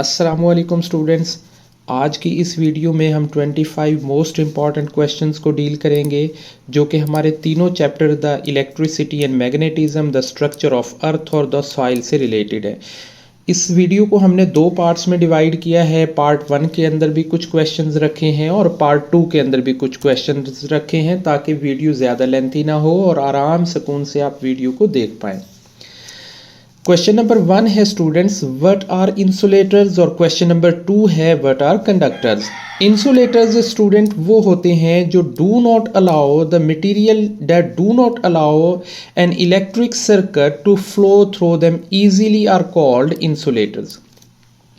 अस्सलामुअलैकुम स्टूडेंट्स। आज की इस वीडियो में हम 25 मोस्ट इम्पॉर्टेंट क्वेश्चंस को डील करेंगे जो कि हमारे तीनों chapter the electricity and magnetism, the structure of earth और द सॉइल से रिलेटेड है। इस वीडियो को हमने दो पार्ट्स में डिवाइड किया है। पार्ट 1 के अंदर भी कुछ क्वेश्चंस रखे हैं और पार्ट 2 के अंदर भी कुछ क्वेश्चंस रखे हैं ताकि वीडियो ज़्यादा लेंथी ना हो और आराम सुकून से आप वीडियो को देख पाएँ। क्वेश्चन नंबर 1 है स्टूडेंट्स, व्हाट आर इंसुलेटर्स, और क्वेश्चन नंबर 2 है what are conductors. Insulators student वो होते हैं जो do not allow the material that do not allow an electric circuit to flow through them easily are called insulators.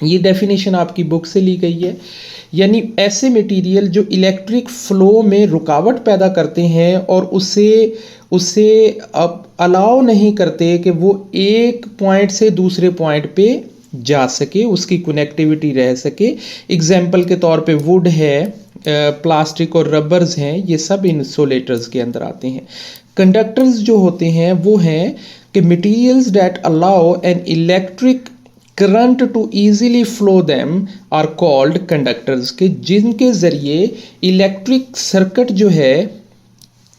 ये definition आपकी book से ली गई है, यानी ऐसे मटेरियल जो इलेक्ट्रिक फ्लो में रुकावट पैदा करते हैं और उसे अब अलाउ नहीं करते कि वो एक पॉइंट से दूसरे पॉइंट पे जा सके, उसकी कनेक्टिविटी रह सके। एग्जाम्पल के तौर पे वुड है, प्लास्टिक और रबर्स हैं, ये सब इंसुलेटर्स के अंदर आते हैं। कंडक्टर्स जो होते हैं वो हैं कि materials that allow an electric current to easily flow them are called conductors, के जिनके ज़रिए इलेक्ट्रिक सर्किट जो है,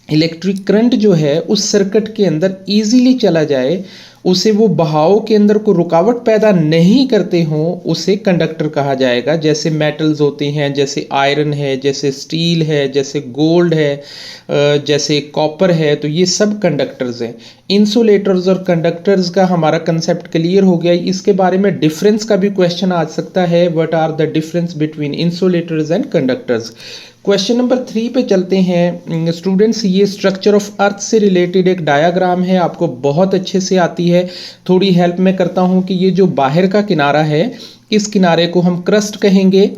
इलेक्ट्रिक करंट जो है उस सर्किट के अंदर इजीली चला जाए, उसे वो बहाव के अंदर कोई रुकावट पैदा नहीं करते हों, उसे कंडक्टर कहा जाएगा। जैसे मेटल्स होते हैं, जैसे आयरन है, जैसे स्टील है, जैसे गोल्ड है, जैसे कॉपर है, तो ये सब कंडक्टर्स हैं। इंसुलेटर्स और कंडक्टर्स का हमारा कंसेप्ट क्लियर हो गया। इसके बारे में डिफरेंस का भी क्वेश्चन आ सकता है, what are the difference between insulators and conductors. Question number 3 पे चलते हैं स्टूडेंट्स। ये स्ट्रक्चर ऑफ अर्थ से रिलेटेड एक डायग्राम है, आपको बहुत अच्छे से आती है। थोड़ी हेल्प मैं करता हूँ कि ये जो बाहर का किनारा है, इस किनारे को हम क्रस्ट कहेंगे,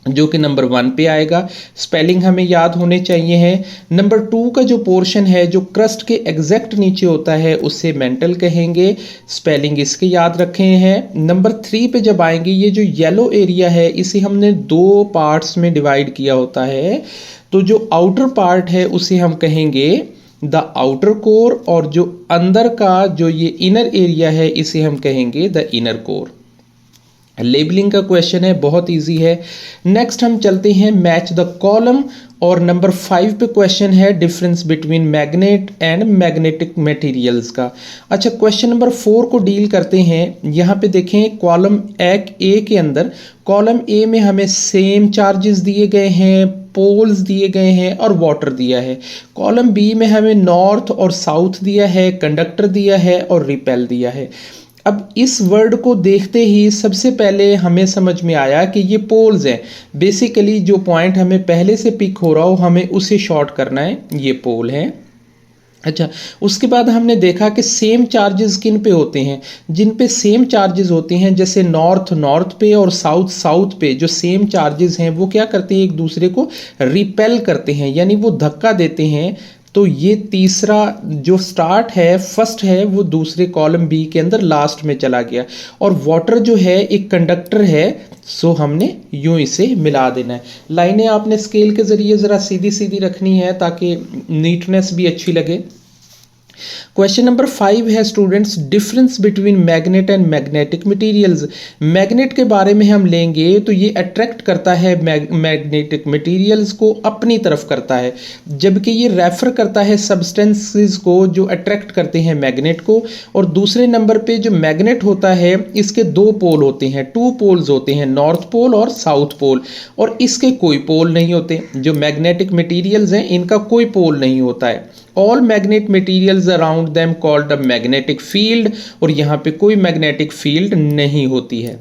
जो कि नंबर 1 पे आएगा। स्पेलिंग हमें याद होने चाहिए है। नंबर 2 का जो पोर्शन है जो क्रस्ट के एग्जैक्ट नीचे होता है उसे मेंटल कहेंगे, स्पेलिंग इसके याद रखे हैं। नंबर 3 पे जब आएंगे, ये जो येलो एरिया है इसे हमने 2 पार्ट्स में डिवाइड किया होता है। तो जो आउटर पार्ट है उसे हम कहेंगे द आउटर कोर, और जो अंदर का जो ये इनर एरिया है इसे हम कहेंगे द इनर कोर। लेबलिंग का क्वेश्चन है, बहुत इजी है। नेक्स्ट हम चलते हैं मैच द कॉलम, और नंबर 5 पे क्वेश्चन है difference between magnet and magnetic materials का। अच्छा, क्वेश्चन नंबर 4 को डील करते हैं। यहाँ पे देखें कॉलम ए के अंदर, कॉलम ए में हमें सेम चार्जेस दिए गए हैं, पोल्स दिए गए हैं और वाटर दिया है। कॉलम बी में हमें नॉर्थ और साउथ दिया है, कंडक्टर दिया है और रिपेल दिया है। अब इस वर्ड को देखते ही सबसे पहले हमें समझ में आया कि ये पोल्स हैं। बेसिकली जो पॉइंट हमें पहले से पिक हो रहा हो हमें उसे शॉर्ट करना है, ये पोल है। अच्छा, उसके बाद हमने देखा कि सेम चार्जेस किन पे होते हैं, जिन पे सेम चार्जेस होते हैं, जैसे नॉर्थ पे और साउथ पे जो सेम चार्जेस हैं वो क्या करते हैं, एक दूसरे को रिपेल करते हैं, यानी वो धक्का देते हैं। तो ये तीसरा जो स्टार्ट है, फर्स्ट है, वो दूसरे कॉलम बी के अंदर लास्ट में चला गया। और वाटर जो है एक कंडक्टर है, सो हमने यूं इसे मिला देना है। लाइनें आपने स्केल के ज़रिए ज़रा सीधी सीधी रखनी है ताकि नीटनेस भी अच्छी लगे। क्वेश्चन नंबर 5 है students, difference between magnet and magnetic materials. Magnet के बारे में हम लेंगे तो ये अट्रैक्ट करता है मैग्नेटिक मटेरियल्स को, अपनी तरफ करता है, जबकि ये रेफर करता है सब्सटेंसेस को जो अट्रैक्ट करते हैं मैग्नेट को। और दूसरे नंबर पे जो मैग्नेट होता है इसके 2 पोल होते हैं, 2 पोल्स होते हैं, नॉर्थ पोल और साउथ पोल, और इसके कोई पोल नहीं होते। जो मैग्नेटिक मटेरियल्स हैं इनका कोई पोल नहीं होता है। All magnet materials around them called a magnetic field, और यहाँ पे कोई मैग्नेटिक फील्ड नहीं होती है,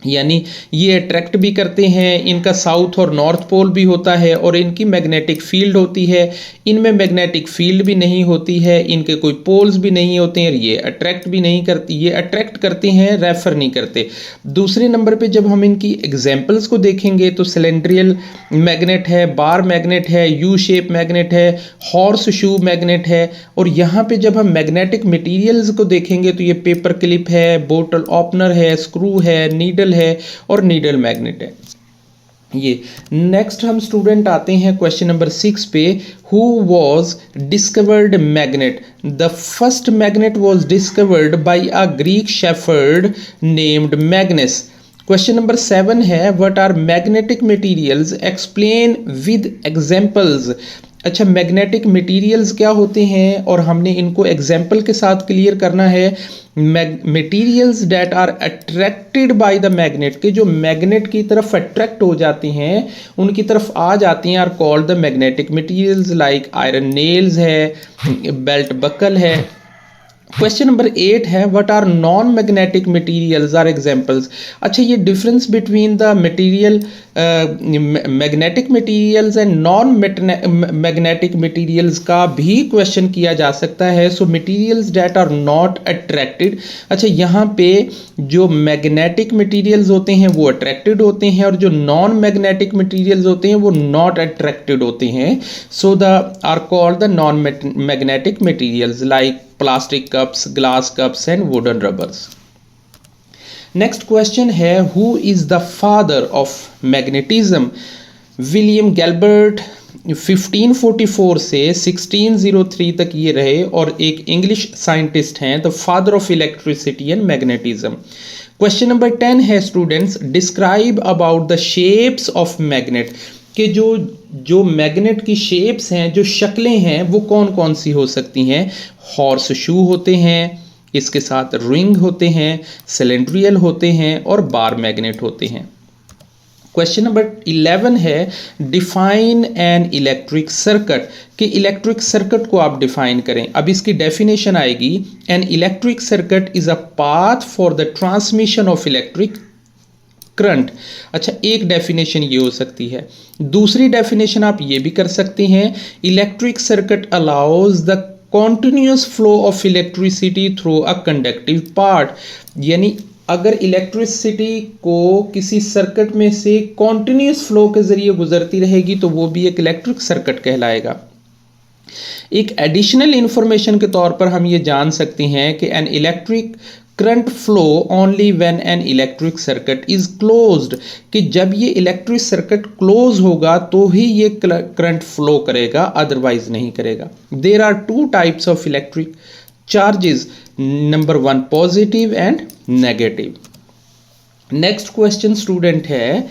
यानी ये अट्रैक्ट भी करते हैं, इनका साउथ और नॉर्थ पोल भी होता है और इनकी मैग्नेटिक फील्ड होती है। इनमें मैग्नेटिक फील्ड भी नहीं होती है, इनके कोई पोल्स भी नहीं होते हैं, ये अट्रैक्ट भी नहीं करती, ये अट्रैक्ट करते हैं, रेफर नहीं करते। दूसरे नंबर पे जब हम इनकी एग्जाम्पल्स को देखेंगे तो सिलेंड्रियल मैग्नेट है, बार मैग्नेट है, यू शेप मैग्नेट है, हॉर्स शू मैग्नेट है। और यहाँ पे जब हम मैग्नेटिक मटीरियल्स को देखेंगे तो ये पेपर क्लिप है, बोटल ओपनर है, स्क्रू है, नीडल है और नीडल मैग्नेट है। ये नेक्स्ट हम स्टूडेंट आते हैं क्वेश्चन नंबर 6 पे। Who was discovered magnet? The first magnet was discovered by a Greek shepherd named Magnus. Question number 7 है what are magnetic materials, explain with examples. अच्छा, मैग्नेटिक मटेरियल्स क्या होते हैं और हमने इनको एग्जाम्पल के साथ क्लियर करना है। Materials that are attracted by the magnet, के जो मैग्नेट की तरफ अट्रैक्ट हो जाती हैं, उनकी तरफ आ जाती हैं, are called the magnetic materials. Like iron nails है, बेल्ट बकल है। क्वेश्चन नंबर 8 है what are non magnetic materials are examples. अच्छा, ये difference between the material magnetic materials and non magnetic materials का भी क्वेश्चन किया जा सकता है। So materials that are not attracted. अच्छा, यहाँ पे जो मैग्नेटिक मटेरियल्स होते हैं वो अट्रैक्टेड होते हैं और जो नॉन मैग्नेटिक मटेरियल्स होते हैं वो नॉट अट्रैक्टेड होते हैं। So the are called the non magnetic materials like plastic cups, glass cups and wooden rubbers. Next question है who is the father of magnetism? William Gilbert 1544 से 1603 तक ये रहे और एक इंग्लिश साइंटिस्ट हैं, the father of electricity and magnetism. Question number 10 है students describe about the shapes of magnet, कि जो मैग्नेट की शेप्स हैं, जो शक्लें हैं, वो कौन कौन सी हो सकती हैं। हॉर्स शू होते हैं, इसके साथ रिंग होते हैं, सिलेंड्रियल होते हैं और बार मैग्नेट होते हैं। क्वेश्चन नंबर 11 है डिफाइन एन इलेक्ट्रिक सर्किट, कि इलेक्ट्रिक सर्किट को आप डिफाइन करें। अब इसकी डेफिनेशन आएगी, N electric circuit is a path for the transmission of electric current. अच्छा, एक डेफिनेशन ये हो सकती है। दूसरी डेफिनेशन आप ये भी कर सकते हैं, electric circuit allows the continuous flow of electricity through a conductive part, यानी अगर इलेक्ट्रिसिटी को किसी सर्किट में से कॉन्टिन्यूस फ्लो के जरिए गुजरती रहेगी तो वो भी एक इलेक्ट्रिक सर्किट कहलाएगा। एक एडिशनल इंफॉर्मेशन के तौर पर हम ये जान सकते हैं कि N electric current flow only when an electric circuit is closed, कि जब ये इलेक्ट्रिक सर्किट क्लोज होगा तो ही ये करंट फ्लो करेगा, अदरवाइज नहीं करेगा। There are two types of electric charges, number 1 positive and negative. Next question student है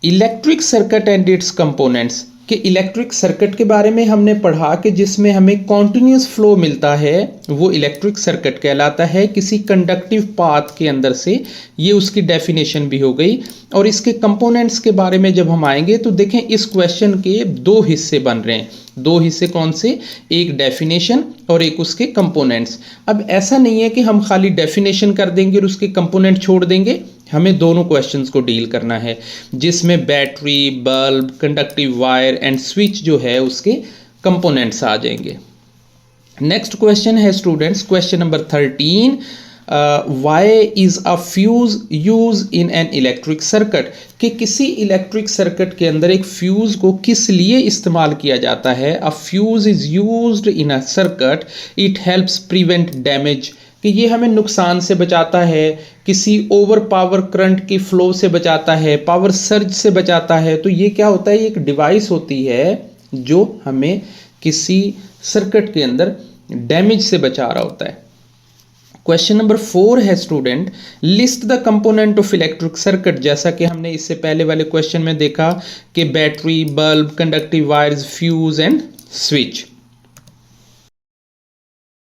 electric circuit and its components, कि इलेक्ट्रिक सर्किट के बारे में हमने पढ़ा कि जिसमें हमें कॉन्टिन्यूस फ्लो मिलता है वो इलेक्ट्रिक सर्किट कहलाता है किसी कंडक्टिव पाथ के अंदर से, ये उसकी डेफिनेशन भी हो गई। और इसके कंपोनेंट्स के बारे में जब हम आएंगे तो देखें इस क्वेश्चन के 2 हिस्से बन रहे हैं। 2 हिस्से कौन से, एक डेफिनेशन और एक उसके कंपोनेंट्स। अब ऐसा नहीं है कि हम खाली डेफिनेशन कर देंगे और उसके कंपोनेंट छोड़ देंगे, हमें दोनों क्वेश्चंस को डील करना है, जिसमें battery, bulb, conductive wire and switch जो है उसके कंपोनेंट्स आ जाएंगे। नेक्स्ट क्वेश्चन है students, question number 13, why is a fuse use in an electric circuit, कि किसी इलेक्ट्रिक सर्किट के अंदर एक फ्यूज को किस लिए इस्तेमाल किया जाता है। अ fuse is used in a circuit, it helps prevent damage, कि ये हमें नुकसान से बचाता है, किसी ओवर पावर करंट की फ्लो से बचाता है, पावर सर्ज से बचाता है। तो ये क्या होता है, ये एक डिवाइस होती है जो हमें किसी सर्किट के अंदर डैमेज से बचा रहा होता है। क्वेश्चन नंबर 4 है student list the component of electric circuit, जैसा कि हमने इससे पहले वाले क्वेश्चन में देखा कि battery, bulb, conductive wires, fuse and switch.